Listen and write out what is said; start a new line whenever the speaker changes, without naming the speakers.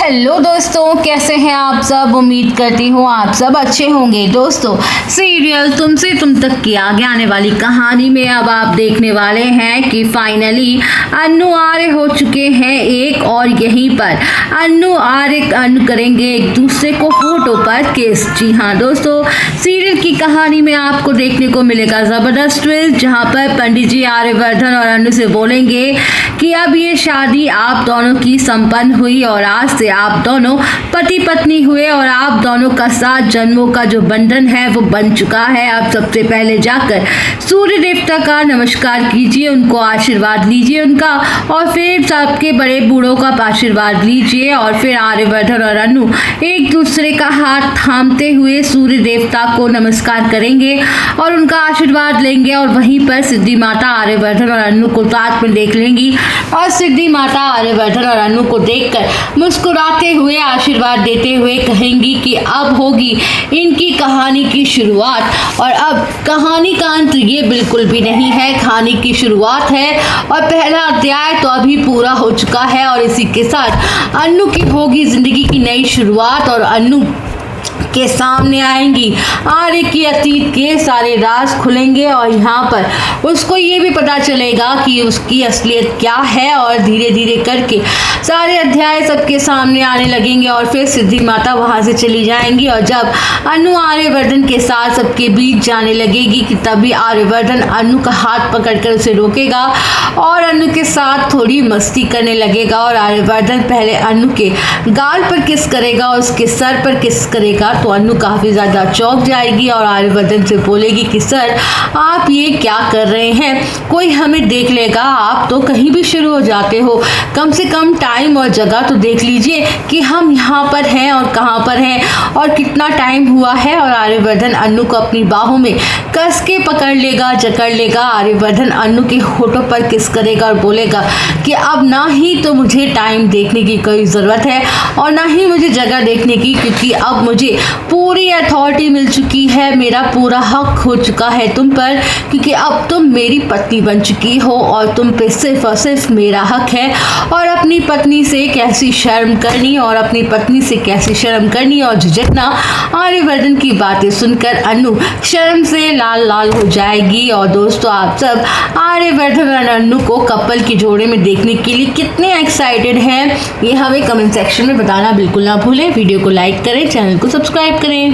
Hello दोस्तों, कैसे हैं आप सब। उम्मीद करती हूँ आप सब अच्छे होंगे। दोस्तों, सीरियल तुमसे तुम तक की आगे आने वाली कहानी में अब आप देखने वाले हैं कि फाइनली अन्नू आर्य हो चुके हैं एक, और यहीं पर अन्नू आर्य करेंगे एक दूसरे को होठों पर किस। जी हाँ दोस्तों, सीरियल की कहानी में आपको देखने को मिलेगा जबरदस्त ट्विस्ट, जहाँ पर पंडित जी आर्यवर्धन और अन्नू से बोलेंगे कि अब ये शादी आप दोनों की संपन्न हुई और आज से आप दोनों पति पत्नी हुए और आप दोनों का 7 जन्मों का जो बंधन है वो बन चुका है। अब सबसे पहले जाकर सूर्य देवता का नमस्कार कीजिए, उनको आशीर्वाद लीजिए उनका, और फिर सबके बड़े बूढ़ों का आशीर्वाद लीजिए। और फिर आर्यवर्धन और अन्नू एक दूसरे का हाथ थामते हुए सूर्य देवता को नमस्कार करेंगे और उनका आशीर्वाद लेंगे। और वहीं पर सिद्धि माता आर्यवर्धन और अन्नू को साथ में देख लेंगी और सिद्धि माता आर्यवर्धन और अन्नू को देखकर मुस्कुराते हुए आशीर्वाद देते हुए कहेंगी कि अब होगी इनकी कहानी की शुरुआत। और अब कहानी का अंत ये बिल्कुल भी नहीं है, कहानी की शुरुआत है और पहला अध्याय तो अभी पूरा हो चुका है। और इसी के साथ अन्नू की होगी जिंदगी की नई शुरुआत और अन्नू के सामने आएंगी आर्य की अतीत के सारे राज खुलेंगे और यहाँ पर उसको ये भी पता चलेगा कि उसकी असलियत क्या है। और धीरे धीरे करके सारे अध्याय सबके सामने आने लगेंगे और फिर सिद्धि माता वहाँ से चली जाएंगी। और जब अन्नू आर्यवर्धन के साथ सबके बीच जाने लगेगी कि तभी आर्यवर्धन अन्नू का हाथ पकड़कर उसे रोकेगा और अन्नू के साथ थोड़ी मस्ती करने लगेगा। और आर्यवर्धन पहले अन्नू के गाल पर किस करेगा और उसके सर पर किस करेगा तो अन्नू काफी ज्यादा चौंक जाएगी और आर्यवर्धन से बोलेगी कि सर आप ये क्या कर रहे हैं, कोई हमें देख लेगा, आप तो कहीं भी शुरू हो जाते हो, कम से कम टाइम और जगह तो देख लीजिए कि हम यहाँ पर हैं और कहाँ पर हैं और कितना टाइम हुआ है। और आर्यवर्धन अन्नू को अपनी बाहों में कस के पकड़ लेगा, जकड़ लेगा। आर्यवर्धन अन्नू के होठों पर किस करेगा और बोलेगा कि अब ना ही तो मुझे टाइम देखने की कोई ज़रूरत है और ना ही मुझे जगह देखने की, क्योंकि अब मुझे पूरी अथॉरिटी मिल चुकी है, मेरा पूरा हक हो चुका है तुम पर, क्योंकि अब तुम मेरी पत्नी बन चुकी हो और तुम पे सिर्फ और सिर्फ मेरा हक है। और अपनी पत्नी से कैसी शर्म करनी और अपनी पत्नी से कैसी शर्म करनी और झिझकना। आर्यवर्धन की बातें सुनकर अन्नू शर्म से लाल लाल हो जाएगी। और दोस्तों, आप सब आर्यवर्धन और अन्नू को कपल की जोड़े में देखने के लिए कितने एक्साइटेड हैं ये हमें कमेंट सेक्शन में बताना बिल्कुल ना भूलें। वीडियो को लाइक करें, चैनल को सब्सक्राइब करें।